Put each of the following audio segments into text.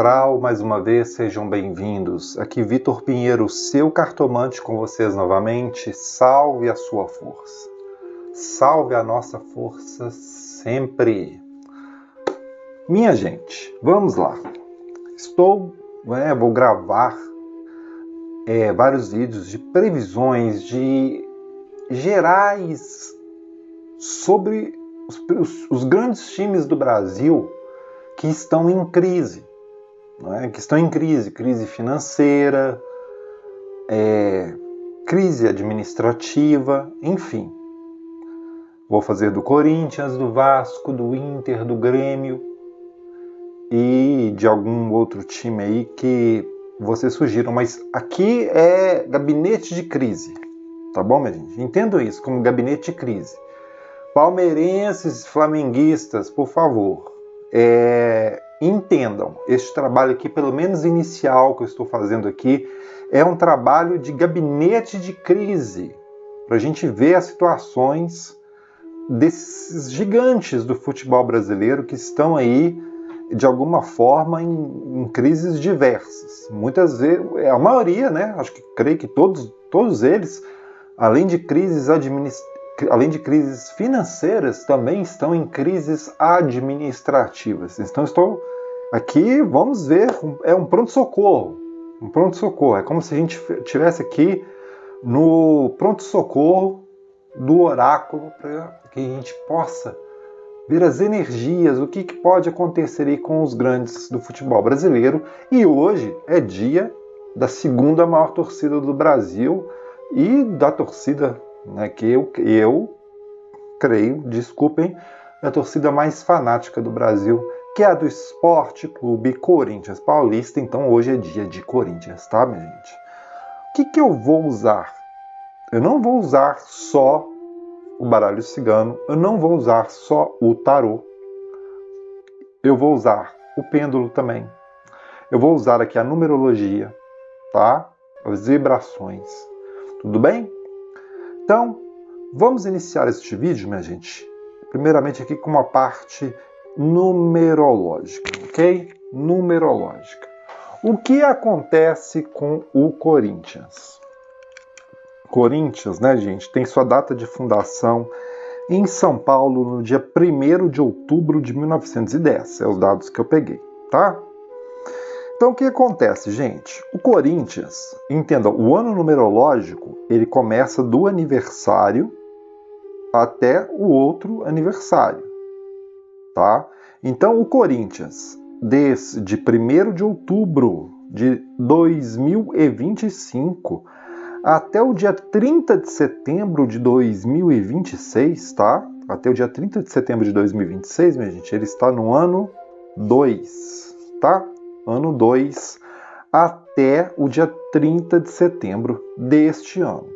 astral, mais uma vez, sejam bem-vindos. Aqui Vitor Pinheiro, seu cartomante, com vocês novamente. Salve a sua força. Salve a nossa força sempre. Minha gente, vamos lá. Vou gravar vários vídeos de previsões gerais sobre os grandes times do Brasil que estão em crise, crise financeira, crise administrativa, enfim. Vou fazer do Corinthians, do Vasco, do Inter, do Grêmio e de algum outro time aí que vocês surgiram, mas aqui é gabinete de crise, tá bom, minha gente? Entendam isso como gabinete de crise. Palmeirenses, flamenguistas, por favor, entendam, este trabalho aqui, pelo menos inicial que eu estou fazendo aqui, é um trabalho de gabinete de crise, para a gente ver as situações desses gigantes do futebol brasileiro que estão aí, de alguma forma, em crises diversas. Muitas vezes, a maioria, né? Creio que todos eles, além de crises financeiras, também estão em crises administrativas. Então estou aqui, vamos ver, é um pronto-socorro. É como se a gente estivesse aqui no pronto-socorro do oráculo, para que a gente possa ver as energias, o que pode acontecer aí com os grandes do futebol brasileiro. E hoje é dia da segunda maior torcida do Brasil e da torcida, né, que eu creio, desculpem, a torcida mais fanática do Brasil, que é a do Esporte Clube Corinthians Paulista. Então hoje é dia de Corinthians, tá, minha gente? O que eu vou usar? Eu não vou usar só o baralho cigano, eu não vou usar só o tarô, eu vou usar o pêndulo também, eu vou usar aqui a numerologia, tá? As vibrações, tudo bem? Então, vamos iniciar este vídeo, minha gente, primeiramente aqui com uma parte numerológica, ok? Numerológica. O que acontece com o Corinthians? Corinthians, né, gente, tem sua data de fundação em São Paulo no dia 1º de outubro de 1910. É os dados que eu peguei, tá? Então, o que acontece, gente? O Corinthians, entendam, o ano numerológico, ele começa do aniversário até o outro aniversário, tá? Então, o Corinthians, desde 1º de outubro de 2025 até o dia 30 de setembro de 2026, tá? Até o dia 30 de setembro de 2026, minha gente, ele está no ano 2, tá? Ano 2 até o dia 30 de setembro deste ano.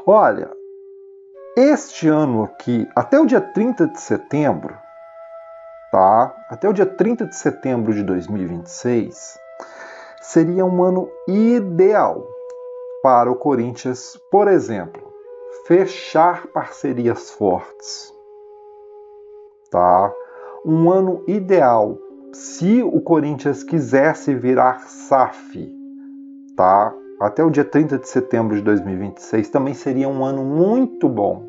Olha, este ano aqui, até o dia 30 de setembro, tá? Até o dia 30 de setembro de 2026, seria um ano ideal para o Corinthians, por exemplo, fechar parcerias fortes, tá? Um ano ideal se o Corinthians quisesse virar SAF, tá? Até o dia 30 de setembro de 2026 também seria um ano muito bom,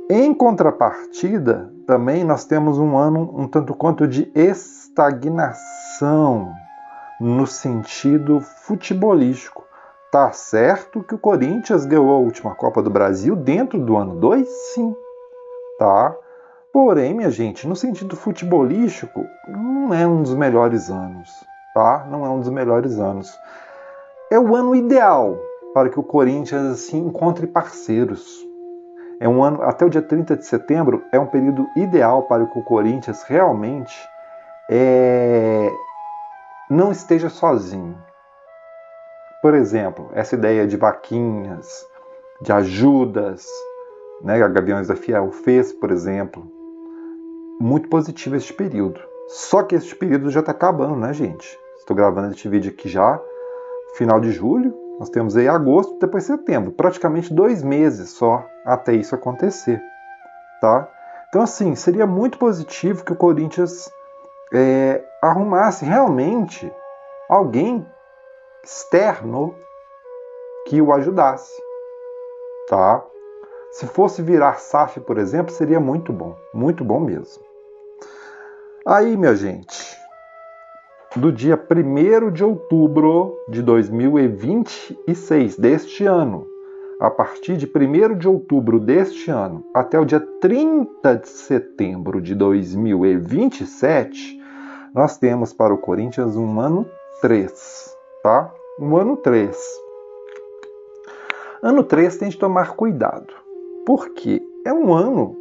Em contrapartida, também nós temos um ano um tanto quanto de estagnação, no sentido futebolístico. Tá certo que o Corinthians ganhou a última Copa do Brasil dentro do ano 2, sim, tá? Porém, minha gente, no sentido futebolístico, não é um dos melhores anos, tá? Não é um dos melhores anos. É o ano ideal para que o Corinthians assim encontre parceiros. É um ano, até o dia 30 de setembro, é um período ideal para que o Corinthians realmente não esteja sozinho. Por exemplo, essa ideia de vaquinhas, de ajudas, né, a Gaviões da Fiel fez, por exemplo, muito positivo este período. Só que este período já está acabando, né, gente? Estou gravando este vídeo aqui já, final de julho, nós temos aí agosto, depois setembro, praticamente 2 meses só até isso acontecer, tá? Então, assim, seria muito positivo que o Corinthians arrumasse realmente alguém externo que o ajudasse, tá? Se fosse virar SAF, por exemplo, seria muito bom mesmo. Aí, minha gente, do dia 1º de outubro de 2026, deste ano, a partir de 1º de outubro deste ano até o dia 30 de setembro de 2027, nós temos para o Corinthians um ano 3, tá? Um ano 3. Ano 3 tem de tomar cuidado, porque é um ano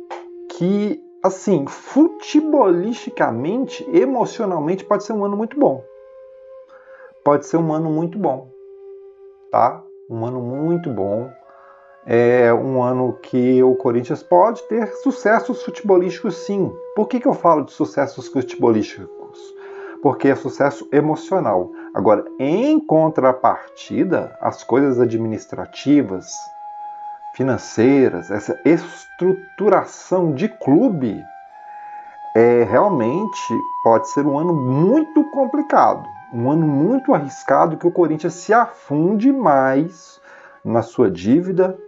que, assim, futebolisticamente, emocionalmente, pode ser um ano muito bom. Pode ser um ano muito bom, tá? Um ano muito bom. É um ano que o Corinthians pode ter sucessos futebolísticos, sim. Por que eu falo de sucessos futebolísticos? Porque é sucesso emocional. Agora, em contrapartida, as coisas administrativas, financeiras, essa estruturação de clube, realmente pode ser um ano muito complicado. Um ano muito arriscado, que o Corinthians se afunde mais na sua dívida.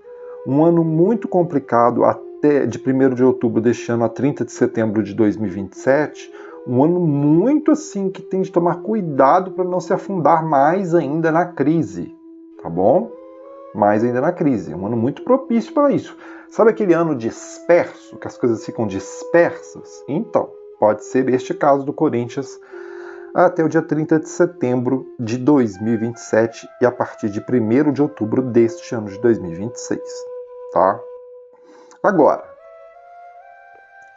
Um ano muito complicado, até de 1º de outubro deste ano a 30 de setembro de 2027. Um ano muito assim que tem de tomar cuidado para não se afundar mais ainda na crise, tá bom? Mais ainda na crise. Um ano muito propício para isso. Sabe aquele ano disperso, que as coisas ficam dispersas? Então, pode ser este caso do Corinthians até o dia 30 de setembro de 2027 e a partir de 1º de outubro deste ano de 2026. Tá? Agora,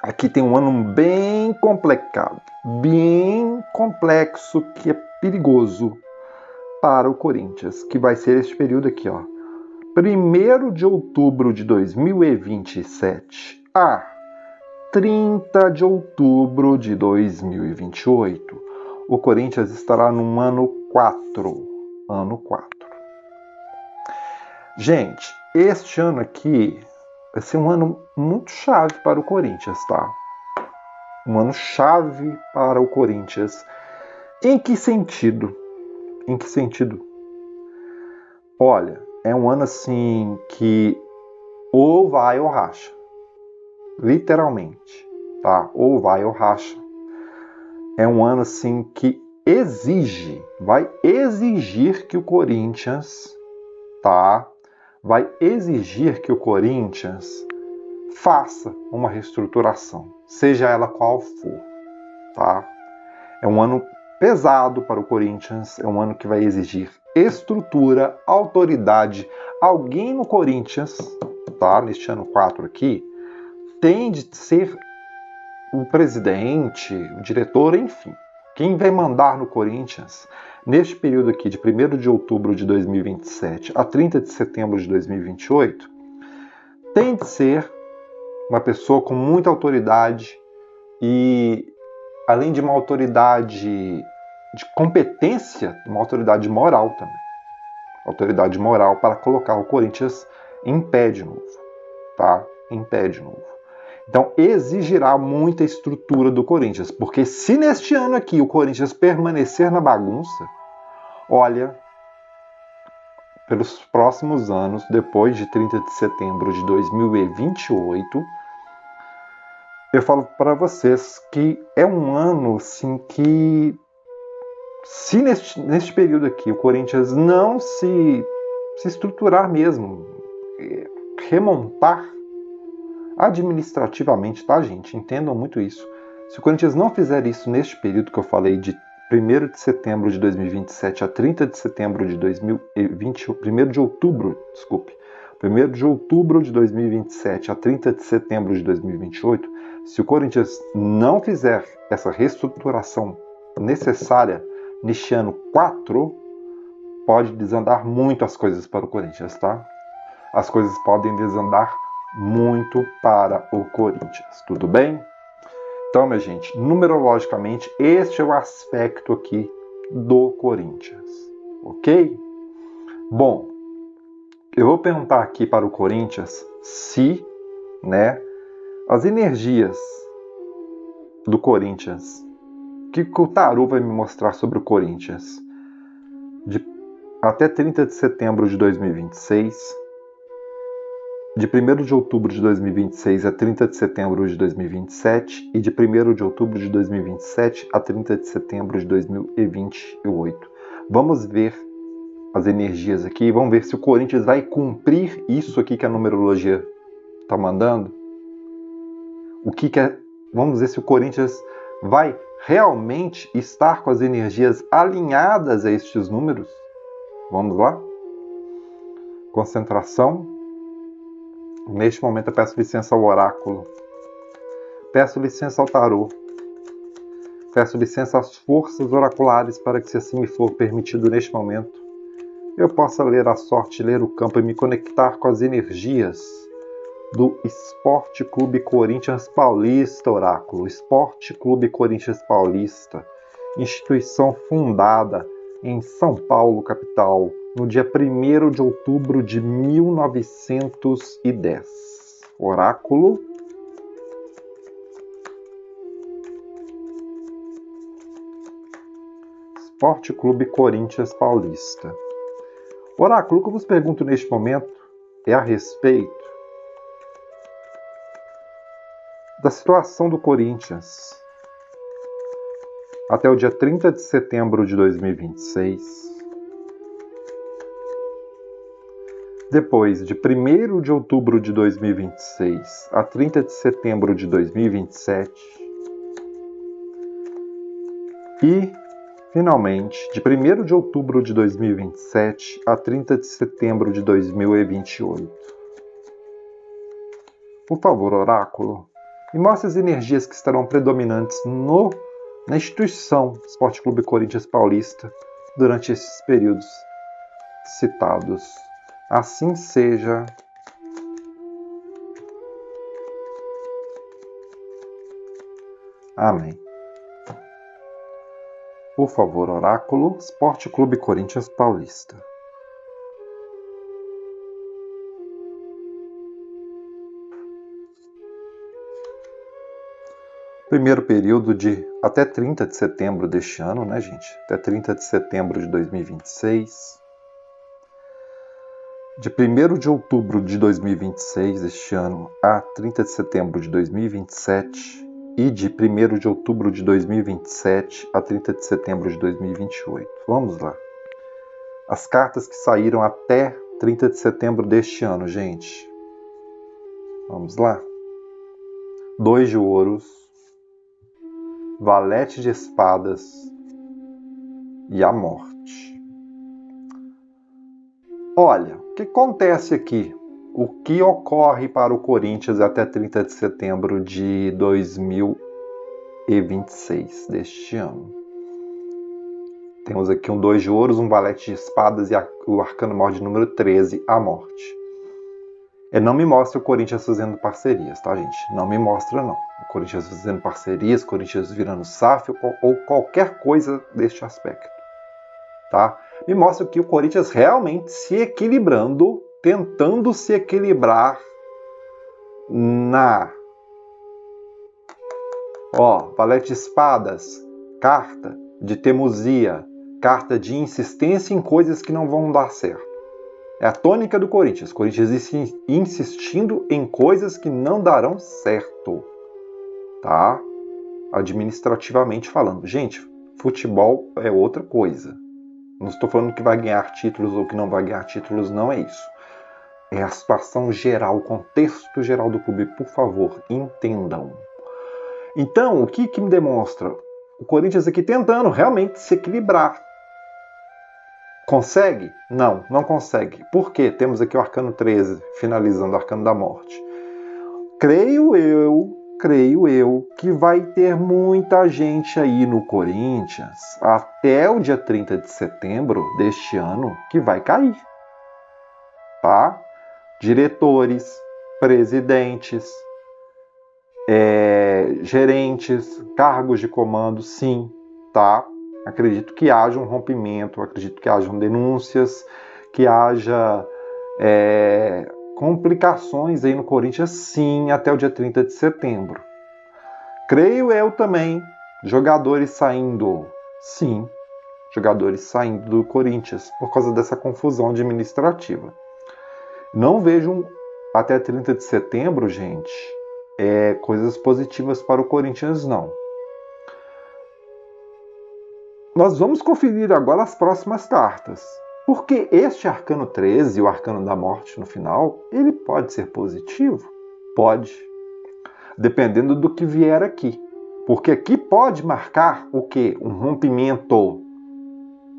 aqui tem um ano bem complicado, bem complexo, que é perigoso para o Corinthians, que vai ser este período aqui, ó. 1º de outubro de 2027 a 30 de outubro de 2028. O Corinthians estará no ano 4. Ano 4. Gente, este ano aqui vai ser um ano muito chave para o Corinthians, tá? Um ano chave para o Corinthians. Em que sentido? Em que sentido? Olha, é um ano assim que ou vai ou racha. Literalmente, tá? Ou vai ou racha. É um ano assim que vai exigir que o Corinthians, tá? Vai exigir que o Corinthians faça uma reestruturação, seja ela qual for, tá? É um ano pesado para o Corinthians, é um ano que vai exigir estrutura, autoridade. Alguém no Corinthians, tá? Neste ano 4 aqui, tem de ser o presidente, o diretor, enfim. Quem vai mandar no Corinthians neste período aqui de 1º de outubro de 2027 a 30 de setembro de 2028 tem de ser uma pessoa com muita autoridade e, além de uma autoridade de competência, uma autoridade moral também. Autoridade moral para colocar o Corinthians em pé de novo, tá? Em pé de novo. Então, exigirá muita estrutura do Corinthians, porque se neste ano aqui o Corinthians permanecer na bagunça, olha, pelos próximos anos, depois de 30 de setembro de 2028, eu falo para vocês que é um ano assim que, se neste período aqui o Corinthians não se estruturar mesmo, remontar administrativamente, tá, gente? Entendam muito isso. Se o Corinthians não fizer isso neste período que eu falei, de 1º de setembro de 2027 a 30 de setembro de 2020, 1º de outubro, desculpe, 1º de outubro de 2027 a 30 de setembro de 2028, se o Corinthians não fizer essa reestruturação necessária neste ano 4, pode desandar muito as coisas para o Corinthians, tá? As coisas podem desandar muito para o Corinthians, tudo bem? Então, minha gente, numerologicamente, este é o aspecto aqui do Corinthians, ok? Bom, eu vou perguntar aqui para o Corinthians se, né, As energias do Corinthians. O que o tarô vai me mostrar sobre o Corinthians? Até 30 de setembro de 2026. De 1º de outubro de 2026 a 30 de setembro de 2027. E de 1º de outubro de 2027 a 30 de setembro de 2028. Vamos ver as energias aqui. Vamos ver se o Corinthians vai cumprir isso aqui que a numerologia está mandando. Vamos ver se o Corinthians vai realmente estar com as energias alinhadas a estes números. Vamos lá? Concentração. Neste momento eu peço licença ao oráculo. Peço licença ao tarô. Peço licença às forças oraculares para que, se assim me for permitido neste momento, eu possa ler a sorte, ler o campo e me conectar com as energias do Esporte Clube Corinthians Paulista, oráculo. Esporte Clube Corinthians Paulista, instituição fundada em São Paulo, capital, no dia 1º de outubro de 1910. Oráculo. Esporte Clube Corinthians Paulista. Oráculo, o que eu vos pergunto neste momento é a respeito da situação do Corinthians até o dia 30 de setembro de 2026. Depois de 1º de outubro de 2026 a 30 de setembro de 2027. E, finalmente, de 1º de outubro de 2027 a 30 de setembro de 2028. Por favor, oráculo, me mostre as energias que estarão predominantes na instituição Esporte Clube Corinthians Paulista durante esses períodos citados. Assim seja. Amém. Por favor, oráculo, Esporte Clube Corinthians Paulista. Primeiro período de até 30 de setembro deste ano, né, gente? Até 30 de setembro de 2026. De 1º de outubro de 2026 deste ano a 30 de setembro de 2027. E de 1º de outubro de 2027 a 30 de setembro de 2028. Vamos lá. As cartas que saíram até 30 de setembro deste ano, gente. Vamos lá. 2 de ouros, valete de espadas e a morte. Olha, o que acontece aqui? O que ocorre para o Corinthians até 30 de setembro de 2026 deste ano? Temos aqui um 2 de ouros, um valete de espadas e o arcano maior de número 13, a morte. Não me mostra o Corinthians fazendo parcerias, tá, gente? Não me mostra, não. O Corinthians fazendo parcerias, Corinthians virando SAF ou qualquer coisa deste aspecto, tá? Me mostra que o Corinthians realmente se equilibrando, tentando se equilibrar valete de espadas, carta de teimosia, carta de insistência em coisas que não vão dar certo. É a tônica do Corinthians. Corinthians insistindo em coisas que não darão certo, tá? Administrativamente falando. Gente, futebol é outra coisa. Não estou falando que vai ganhar títulos ou que não vai ganhar títulos, não é isso. É a situação geral, o contexto geral do clube. Por favor, entendam. Então, o que me demonstra? O Corinthians aqui tentando realmente se equilibrar. Consegue? Não, não consegue. Por quê? Temos aqui o arcano 13, finalizando o arcano da morte. Creio eu que vai ter muita gente aí no Corinthians até o dia 30 de setembro deste ano que vai cair, tá? Diretores, presidentes, gerentes, cargos de comando, sim, tá? Acredito que haja um rompimento, acredito que hajam denúncias, que haja complicações aí no Corinthians, sim, até o dia 30 de setembro. Creio eu também, jogadores saindo, sim, jogadores saindo do Corinthians por causa dessa confusão administrativa. Não vejo até 30 de setembro, gente, coisas positivas para o Corinthians, não. Nós vamos conferir agora as próximas cartas. Porque este arcano 13, o arcano da morte no final, ele pode ser positivo? Pode. Dependendo do que vier aqui. Porque aqui pode marcar o quê? Um rompimento.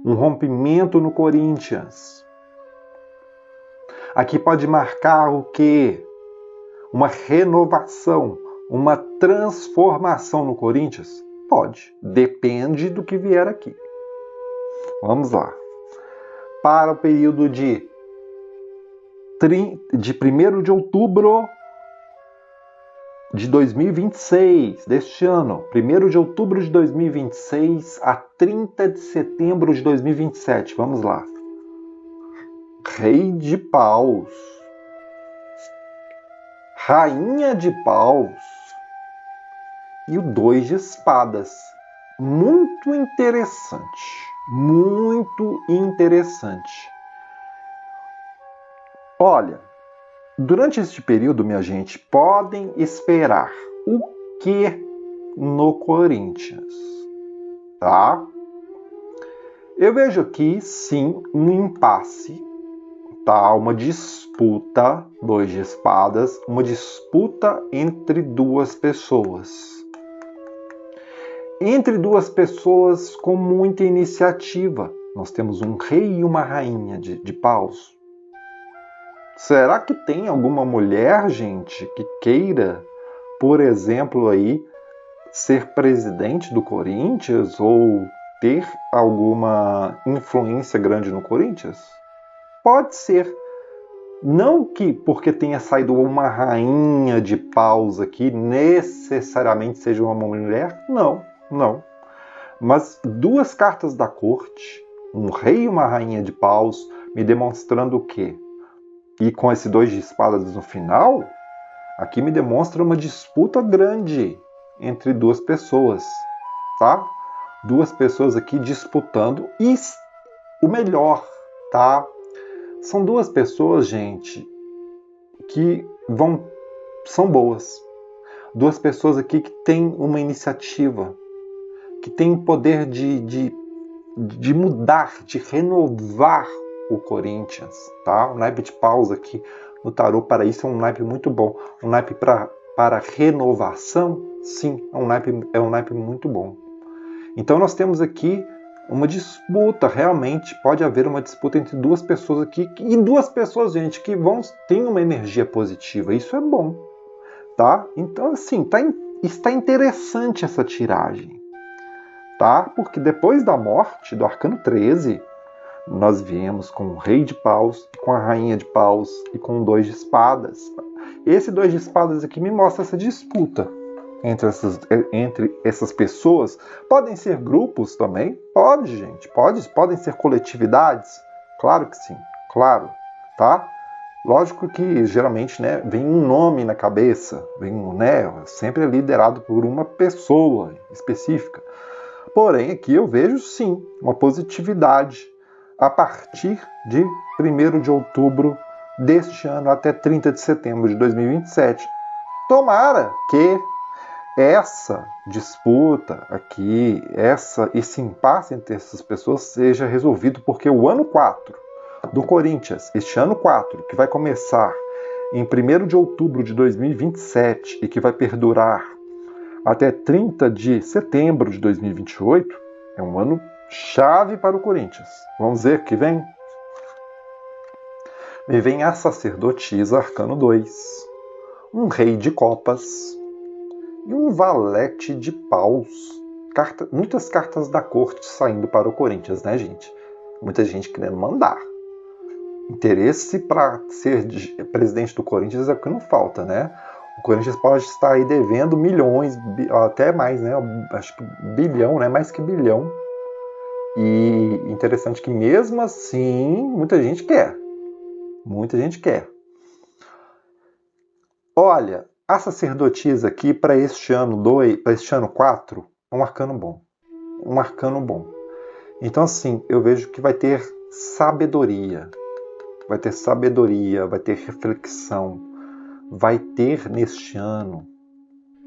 Um rompimento no Corinthians. Aqui pode marcar o quê? Uma renovação, uma transformação no Corinthians? Pode. Depende do que vier aqui. Vamos lá. Para o período de 1º de outubro de 2026, deste ano. 1º de outubro de 2026 a 30 de setembro de 2027. Vamos lá. Rei de paus. Rainha de paus. E o 2 de espadas. Muito interessante. Muito interessante. Olha, durante este período, minha gente, podem esperar o que no Corinthians? Tá? Eu vejo aqui, sim, um impasse, tá? Uma disputa, 2 de espadas, uma disputa entre duas pessoas. Entre duas pessoas com muita iniciativa. Nós temos um rei e uma rainha de paus. Será que tem alguma mulher, gente, que queira, por exemplo, aí, ser presidente do Corinthians ou ter alguma influência grande no Corinthians? Pode ser. Não que porque tenha saído uma rainha de paus aqui, necessariamente seja uma mulher. Não. Não. Mas 2 cartas da corte, um rei e uma rainha de paus, me demonstrando o quê? E com esse 2 de espadas no final, aqui me demonstra uma disputa grande entre 2 pessoas, tá? 2 pessoas aqui disputando e o melhor, tá? São 2 pessoas, gente, que são boas. 2 pessoas aqui que têm uma iniciativa, que tem o poder de mudar, de renovar o Corinthians, tá? O naipe de paus aqui no tarô para isso é um naipe muito bom. Um naipe para renovação, sim, é um naipe muito bom. Então nós temos aqui uma disputa, realmente pode haver uma disputa entre 2 pessoas aqui, e 2 pessoas, gente, que têm uma energia positiva, isso é bom, tá? Então assim, está interessante essa tiragem. Tá? Porque depois da morte do arcano 13, nós viemos com o rei de paus, com a rainha de paus e com o 2 de espadas. Esse 2 de espadas aqui me mostra essa disputa entre essas pessoas. Podem ser grupos também? Pode, gente. Podem ser coletividades? Claro que sim. Claro. Tá? Lógico que geralmente, né, vem um nome na cabeça, sempre é liderado por uma pessoa específica. Porém, aqui eu vejo sim uma positividade a partir de 1º de outubro deste ano até 30 de setembro de 2027. Tomara que essa disputa aqui, esse impasse entre essas pessoas seja resolvido, porque o ano 4 do Corinthians, este ano 4, que vai começar em 1º de outubro de 2027 e que vai perdurar até 30 de setembro de 2028, é um ano chave para o Corinthians. Vamos ver o que vem? Me vem a sacerdotisa arcano 2, um rei de copas e um valete de paus. Muitas cartas da corte saindo para o Corinthians, né, gente? Muita gente querendo mandar. Interesse para ser presidente do Corinthians é o que não falta, né? O Corinthians pode estar aí devendo milhões, até mais, né? Acho que bilhão, né? Mais que bilhão. E interessante que mesmo assim, muita gente quer. Muita gente quer. Olha, a sacerdotisa aqui para este ano 4, é um arcano bom. Um arcano bom. Então, assim, eu vejo que vai ter sabedoria. Vai ter sabedoria, vai ter reflexão. Vai ter neste ano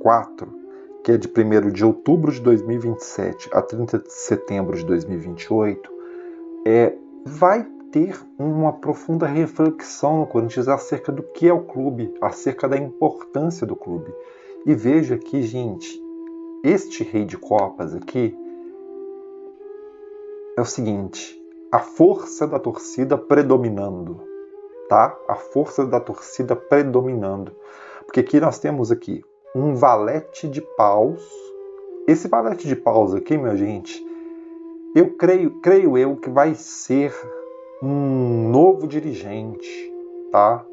4, que é de 1º de outubro de 2027 a 30 de setembro de 2028, vai ter uma profunda reflexão no Corinthians acerca do que é o clube, acerca da importância do clube. E veja aqui, gente, este Rei de Copas aqui é o seguinte, a força da torcida predominando, tá? A força da torcida predominando. Porque aqui nós temos aqui um valete de paus. Esse valete de paus aqui, minha gente, eu creio eu que vai ser um novo dirigente, tá?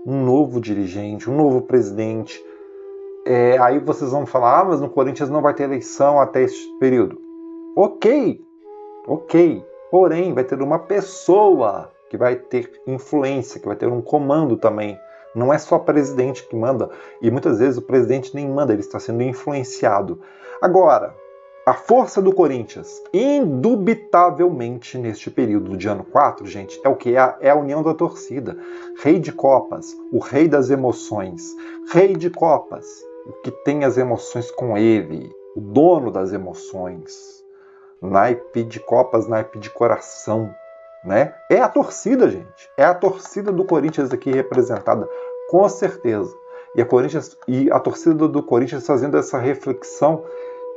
Um novo dirigente, um novo presidente. Aí vocês vão falar, mas no Corinthians não vai ter eleição até esse período. Ok. Porém, vai ter uma pessoa que vai ter influência, que vai ter um comando também. Não é só o presidente que manda, e muitas vezes o presidente nem manda, ele está sendo influenciado. Agora, a força do Corinthians, indubitavelmente neste período de ano 4, gente, é o que? É a união da torcida. Rei de Copas, o rei das emoções. Rei de Copas, o que tem as emoções com ele, o dono das emoções. Naipe de Copas, naipe de coração, né? É a torcida, gente. É a torcida do Corinthians aqui representada, com certeza. E a torcida do Corinthians fazendo essa reflexão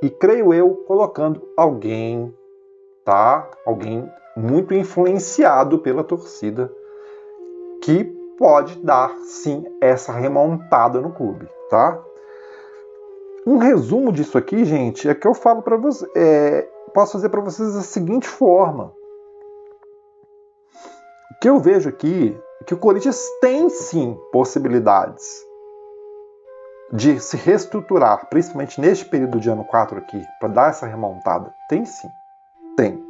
e, creio eu, colocando alguém, tá? Alguém muito influenciado pela torcida que pode dar, sim, essa remontada no clube, tá? Um resumo disso aqui, gente, é que eu falo para vocês, posso fazer para vocês da seguinte forma. O que eu vejo aqui é que o Corinthians tem sim possibilidades de se reestruturar, principalmente neste período de ano 4 aqui, para dar essa remontada. Tem sim. Tem.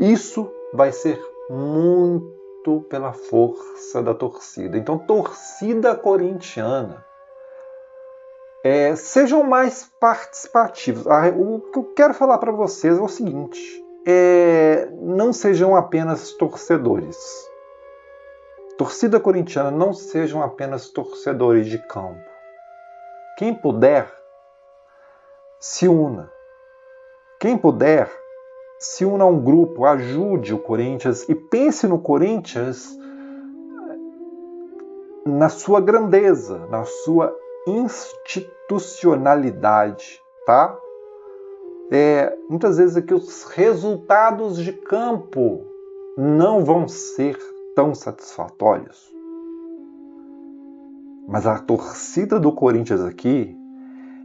Isso vai ser muito pela força da torcida. Então, torcida corintiana, sejam mais participativos. O que eu quero falar para vocês é o seguinte: não sejam apenas torcedores. Torcida corintiana, não sejam apenas torcedores de campo. Quem puder, se una. Quem puder, se una a um grupo, ajude o Corinthians e pense no Corinthians na sua grandeza, na sua institucionalidade, tá? Muitas vezes aqui os resultados de campo não vão ser tão satisfatórios. Mas a torcida do Corinthians aqui,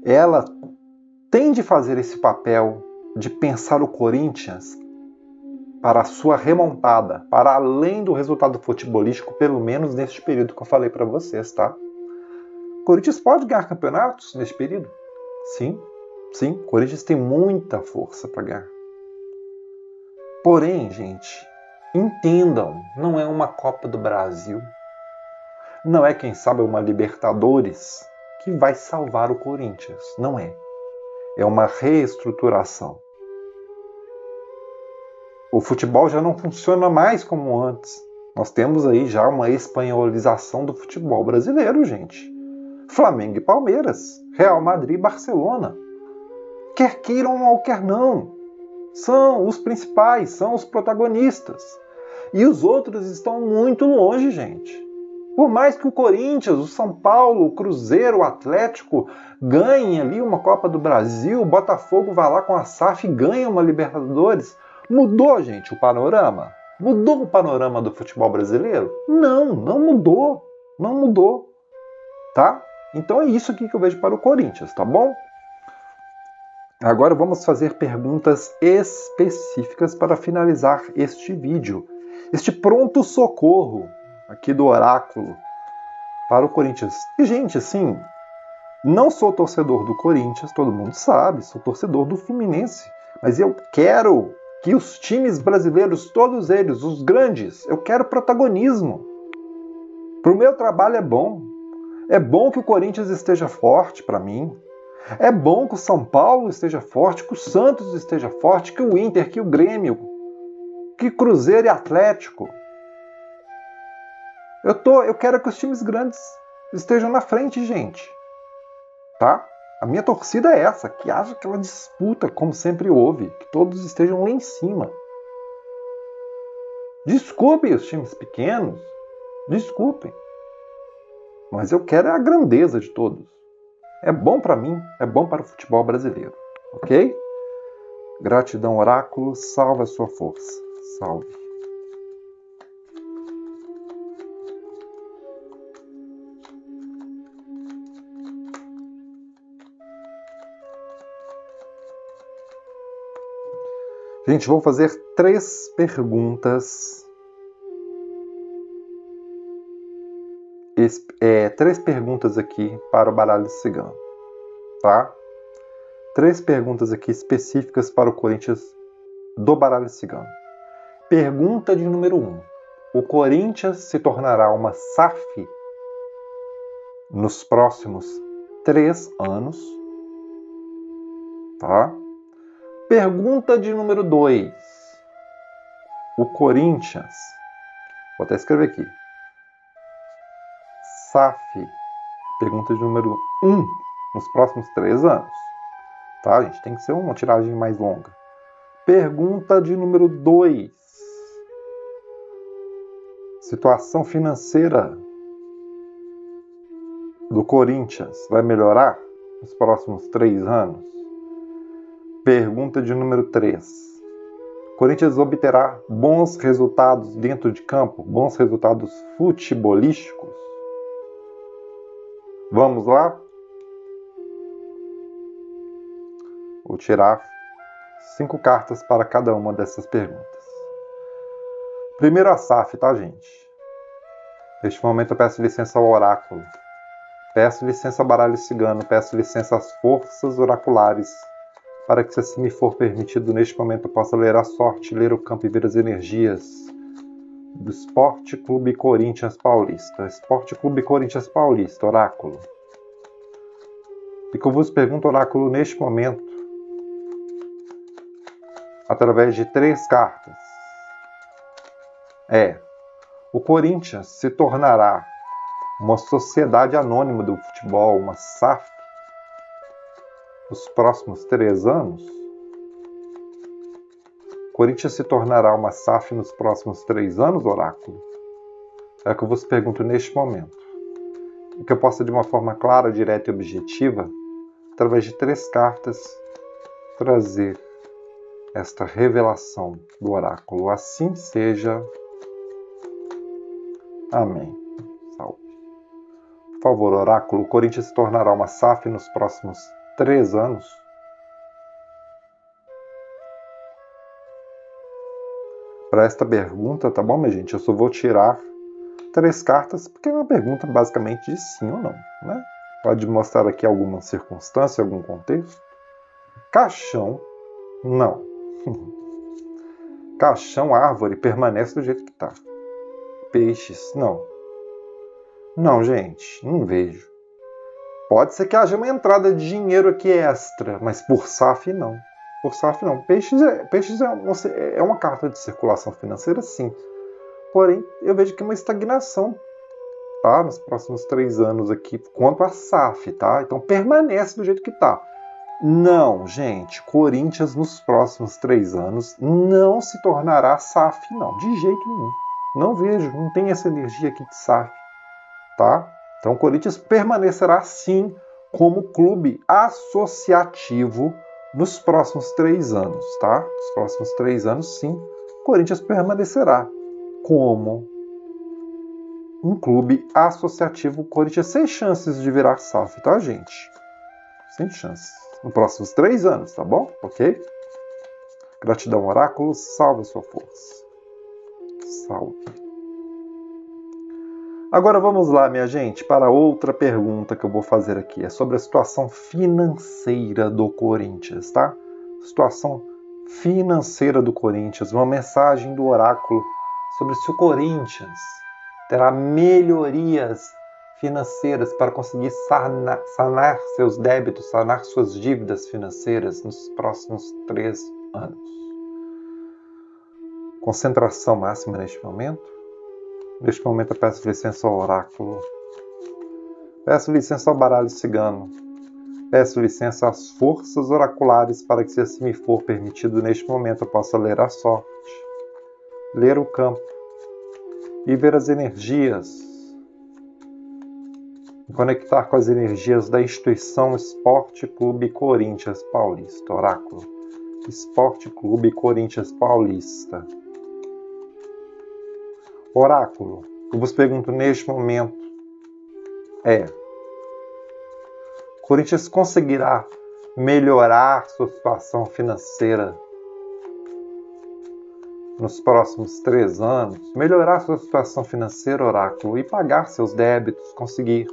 ela tem de fazer esse papel de pensar o Corinthians para a sua remontada, para além do resultado futebolístico, pelo menos neste período que eu falei para vocês, tá? O Corinthians pode ganhar campeonatos neste período? Sim. O Corinthians tem muita força para ganhar. Porém, gente, entendam, não é uma Copa do Brasil, não é, quem sabe, uma Libertadores que vai salvar o Corinthians. Não é. É uma reestruturação. O futebol já não funciona mais como antes. Nós temos aí já uma espanholização do futebol brasileiro, gente. Flamengo e Palmeiras, Real Madrid e Barcelona. Quer queiram ou quer não, são os principais, são os protagonistas. E os outros estão muito longe, gente. Por mais que o Corinthians, o São Paulo, o Cruzeiro, o Atlético ganhem ali uma Copa do Brasil, o Botafogo vai lá com a SAF e ganha uma Libertadores, mudou, gente, o panorama? Mudou o panorama do futebol brasileiro? Não mudou. Não mudou. Tá? Então é isso aqui que eu vejo para o Corinthians, tá bom? Agora vamos fazer perguntas específicas para finalizar este vídeo. Este pronto-socorro aqui do oráculo para o Corinthians. E, gente, assim, não sou torcedor do Corinthians, todo mundo sabe, sou torcedor do Fluminense. Mas eu quero que os times brasileiros, todos eles, os grandes, eu quero protagonismo. Para o meu trabalho é bom. É bom que o Corinthians esteja forte para mim. É bom que o São Paulo esteja forte, que o Santos esteja forte, que o Inter, que o Grêmio, que Cruzeiro e Atlético. Eu quero que os times grandes estejam na frente, gente. Tá? A minha torcida é essa, que haja aquela disputa, como sempre houve, que todos estejam lá em cima. Desculpem os times pequenos, desculpem. Mas eu quero a grandeza de todos. É bom para mim, é bom para o futebol brasileiro. Ok? Gratidão, oráculo, salve a sua força. Salve. Gente, vou fazer 3 perguntas. 3 perguntas aqui para o baralho cigano. Tá? 3 perguntas aqui específicas para o Corinthians do baralho cigano. Pergunta de número 1. O Corinthians se tornará uma SAF nos próximos 3 anos? Tá? Pergunta de número 2. O Corinthians, vou até escrever aqui, SAF, pergunta de número 1, nos próximos 3 anos. Tá, gente? Tem que ser uma tiragem mais longa. Pergunta de número 2. Situação financeira do Corinthians vai melhorar nos próximos 3 anos? Pergunta de número 3. Corinthians obterá bons resultados dentro de campo? Bons resultados futebolísticos? Vamos lá? Vou tirar 5 cartas para cada uma dessas perguntas. Primeiro a SAF, tá, gente? Neste momento eu peço licença ao oráculo. Peço licença ao baralho cigano. Peço licença às forças oraculares, para que, se assim me for permitido, neste momento eu possa ler a sorte, ler o campo e ver as energias do Esporte Clube Corinthians Paulista. Esporte Clube Corinthians Paulista, oráculo. E que eu vos pergunto, oráculo, neste momento, através de 3 cartas. O Corinthians se tornará uma sociedade anônima do futebol, uma SAF, nos próximos 3 anos? Corinthians se tornará uma SAF nos próximos 3 anos, oráculo? É o que eu vos pergunto neste momento. E que eu possa, de uma forma clara, direta e objetiva, através de 3 cartas, trazer esta revelação do oráculo. Assim seja. Amém. Salve. Por favor, oráculo, o Corinthians se tornará uma SAF nos próximos 3 anos? Para esta pergunta, tá bom, minha gente? Eu só vou tirar 3 cartas, porque é uma pergunta basicamente de sim ou não, né? Pode mostrar aqui alguma circunstância, algum contexto. Caixão, não. Caixão, árvore, permanece do jeito que está. Peixes, não. Não, gente, não vejo. Pode ser que haja uma entrada de dinheiro aqui extra, mas por SAF não. Por SAF não. Peixes é uma carta de circulação financeira, sim. Porém, eu vejo que é uma estagnação, tá? Nos próximos 3 anos aqui, quanto a SAF, tá? Então permanece do jeito que está. Não, gente, Corinthians nos próximos 3 anos não se tornará SAF, não. De jeito nenhum. Não vejo, não tem essa energia aqui de SAF, tá? Então, o Corinthians permanecerá, sim, como clube associativo nos próximos 3 anos, tá? Nos próximos 3 anos, sim, o Corinthians permanecerá como um clube associativo. O Corinthians sem chances de virar SAF, tá, gente? Sem chances. Nos próximos 3 anos, tá bom? Ok? Gratidão, oráculo. Salve a sua força. Salve. Agora vamos lá, minha gente, para outra pergunta que eu vou fazer aqui. É sobre a situação financeira do Corinthians, tá? Situação financeira do Corinthians. Uma mensagem do oráculo sobre se o Corinthians terá melhorias financeiras para conseguir sanar seus débitos, sanar suas dívidas financeiras nos próximos 3 anos. Concentração máxima neste momento. Neste momento eu peço licença ao oráculo. Peço licença ao baralho cigano. Peço licença às forças oraculares para que, se assim me for permitido neste momento, eu possa ler a sorte, ler o campo e ver as energias, me conectar com as energias da instituição Esporte Clube Corinthians Paulista. Oráculo. Esporte Clube Corinthians Paulista. Oráculo, eu vos pergunto neste momento Corinthians conseguirá melhorar sua situação financeira nos próximos 3 anos? Melhorar sua situação financeira, oráculo, e pagar seus débitos, conseguir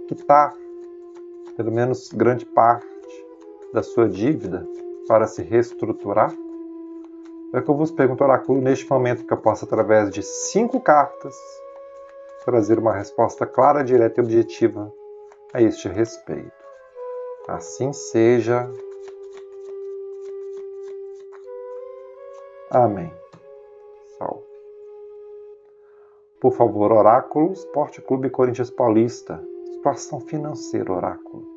quitar pelo menos grande parte da sua dívida para se reestruturar? É o que eu vos pergunto, oráculo, neste momento, que eu possa, através de 5 cartas, trazer uma resposta clara, direta e objetiva a este respeito. Assim seja. Amém. Salve. Por favor, oráculo, Esporte Clube Corinthians Paulista. Situação financeira, oráculo.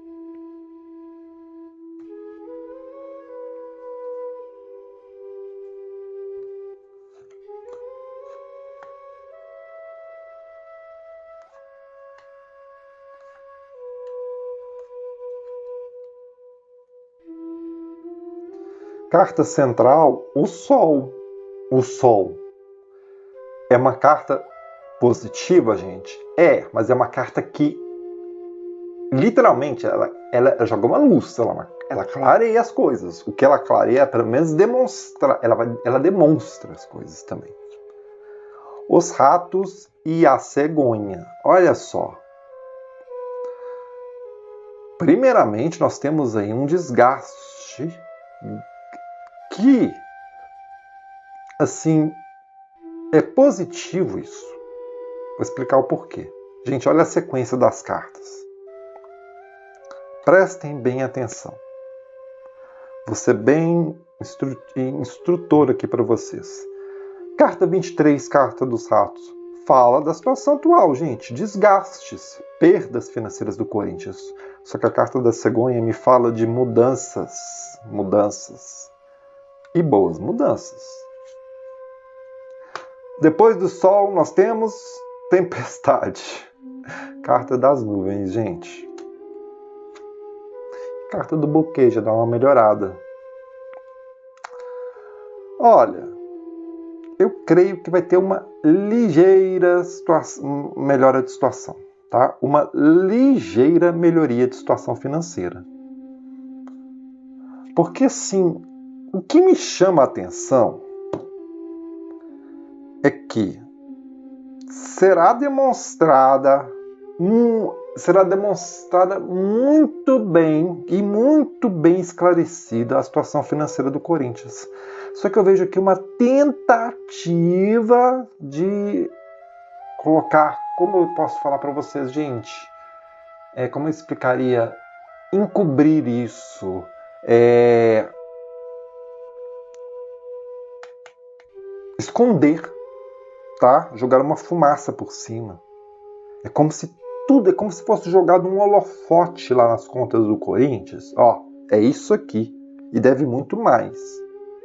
Carta central, o Sol. O Sol é uma carta positiva, gente? Mas é uma carta que, literalmente, ela joga uma luz, ela clareia as coisas. O que ela clareia, pelo menos, ela demonstra as coisas também. Os ratos e a cegonha. Olha só. Primeiramente, nós temos aí um desgaste que, assim, é positivo isso. Vou explicar o porquê. Gente, olha a sequência das cartas. Prestem bem atenção. Vou ser bem instrutor aqui para vocês. Carta 23, carta dos ratos. Fala da situação atual, gente. Desgastes, perdas financeiras do Corinthians. Só que a carta da cegonha me fala de mudanças. E boas mudanças. Depois do sol, nós temos tempestade. Carta das nuvens, gente. Carta do buquê, já dá uma melhorada. Olha, eu creio que vai ter uma ligeira melhora de situação, tá? Uma ligeira melhoria de situação financeira. Porque, assim, o que me chama a atenção é que será demonstrada muito bem e muito bem esclarecida a situação financeira do Corinthians. Só que eu vejo aqui uma tentativa de colocar, como eu posso falar para vocês, gente, como eu explicaria, encobrir isso, esconder, tá? Jogar uma fumaça por cima. É como se fosse jogado um holofote lá nas contas do Corinthians. É isso aqui. E deve muito mais.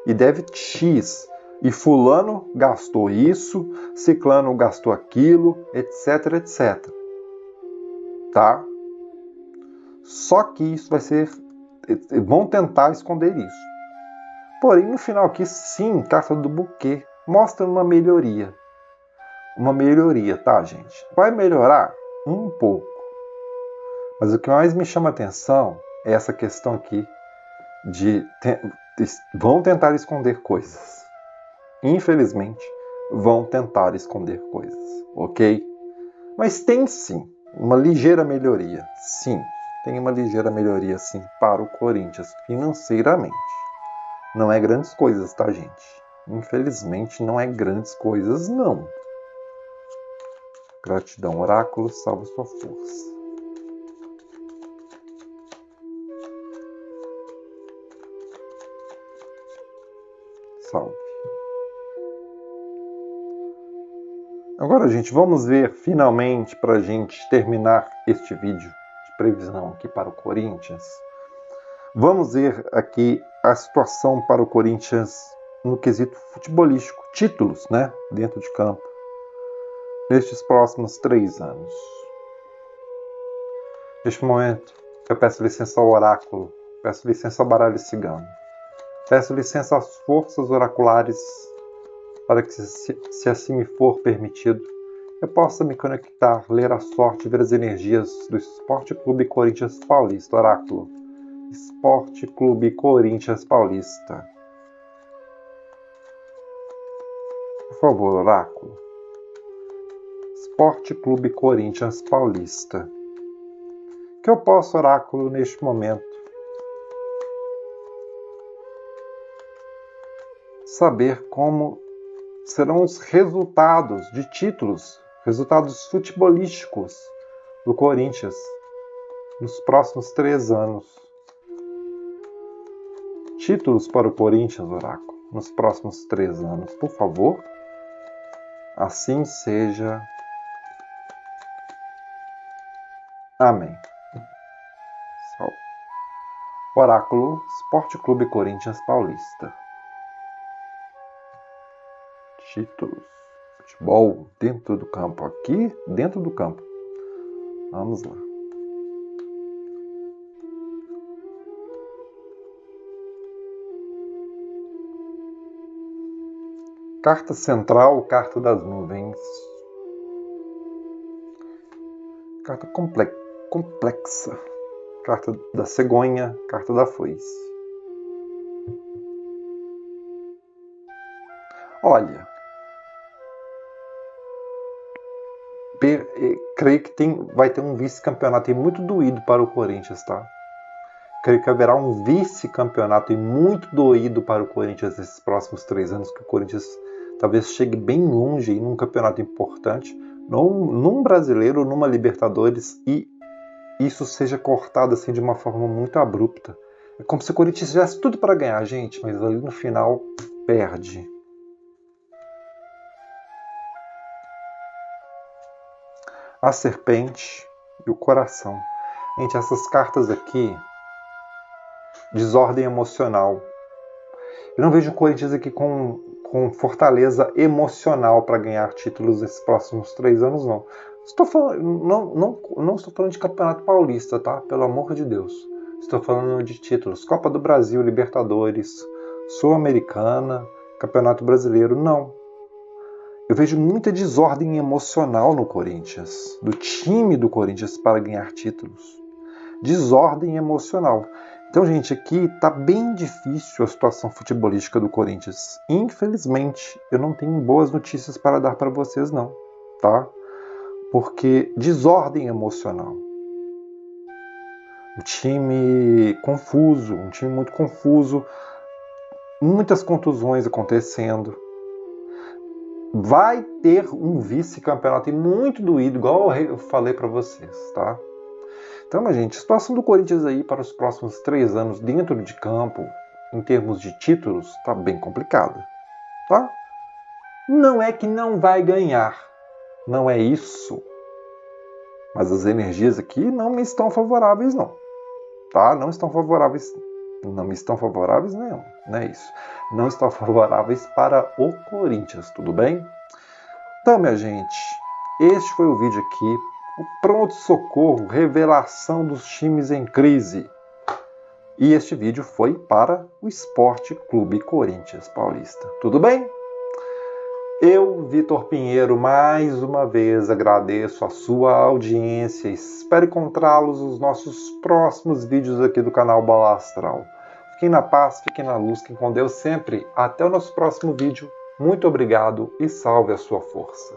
E deve X. E fulano gastou isso, ciclano gastou aquilo, etc, etc. Tá? Só que isso vai ser... Vão tentar esconder isso. Porém, no final aqui, sim, carta do buquê mostra uma melhoria. Uma melhoria, tá, gente? Vai melhorar um pouco. Mas o que mais me chama a atenção é essa questão aqui de vão tentar esconder coisas. Infelizmente, vão tentar esconder coisas, ok? Mas tem sim uma ligeira melhoria. Sim, tem uma ligeira melhoria sim para o Corinthians financeiramente. Não é grandes coisas, tá, gente? Infelizmente, não é grandes coisas, não. Gratidão, oráculo, salve sua força. Salve. Agora, gente, vamos ver finalmente, para a gente terminar este vídeo de previsão aqui para o Corinthians. Vamos ver aqui a situação para o Corinthians no quesito futebolístico, títulos, né, dentro de campo, nestes próximos 3 anos. Neste momento, eu peço licença ao oráculo, peço licença ao baralho cigano, peço licença às forças oraculares para que, se assim me for permitido, eu possa me conectar, ler a sorte e ver as energias do Esporte Clube Corinthians Paulista. Oráculo, Esporte Clube Corinthians Paulista. Por favor, oráculo. Esporte Clube Corinthians Paulista. Que eu posso, oráculo, neste momento, saber como serão os resultados de títulos, resultados futebolísticos do Corinthians nos próximos 3 anos. Títulos para o Corinthians, oráculo, nos próximos 3 anos, por favor. Assim seja. Amém. Salve. Oráculo, Esporte Clube Corinthians Paulista. Títulos. Futebol dentro do campo. Aqui, dentro do campo. Vamos lá. Carta central, carta das nuvens. Carta complexa. Carta da cegonha, carta da foice. Olha, creio que vai ter um vice-campeonato muito doído para o Corinthians, tá? Creio que haverá um vice-campeonato muito doído para o Corinthians nesses próximos 3 anos, que o Corinthians talvez chegue bem longe em um campeonato importante, num brasileiro, numa Libertadores, e isso seja cortado assim de uma forma muito abrupta. É como se o Corinthians tivesse tudo para ganhar, gente, mas ali no final perde. A serpente e o coração. Gente, essas cartas aqui, desordem emocional. Eu não vejo o Corinthians aqui com fortaleza emocional para ganhar títulos nesses próximos 3 anos, não. Não estou falando de Campeonato Paulista, tá? Pelo amor de Deus. Estou falando de títulos. Copa do Brasil, Libertadores, Sul-Americana, Campeonato Brasileiro, não. Eu vejo muita desordem emocional no Corinthians, do time do Corinthians para ganhar títulos. Desordem emocional. Então, gente, aqui tá bem difícil a situação futebolística do Corinthians. Infelizmente, eu não tenho boas notícias para dar para vocês, não, tá? Porque desordem emocional. Um time confuso, um time muito confuso, muitas contusões acontecendo. Vai ter um vice-campeonato muito doído, igual eu falei para vocês, tá? Então, minha gente, a situação do Corinthians aí para os próximos 3 anos dentro de campo, em termos de títulos, tá bem complicada, tá? Não é que não vai ganhar, não é isso. Mas as energias aqui não me estão favoráveis, não, tá? Não estão favoráveis, não me estão favoráveis nenhum, não é isso. Não estão favoráveis para o Corinthians, tudo bem? Então, minha gente, este foi o vídeo aqui. O pronto-socorro, revelação dos times em crise. E este vídeo foi para o Esporte Clube Corinthians Paulista. Tudo bem? Eu, Vitor Pinheiro, mais uma vez agradeço a sua audiência. Espero encontrá-los nos nossos próximos vídeos aqui do canal Bola Astral. Fiquem na paz, fiquem na luz, fiquem com Deus sempre. Até o nosso próximo vídeo. Muito obrigado e salve a sua força.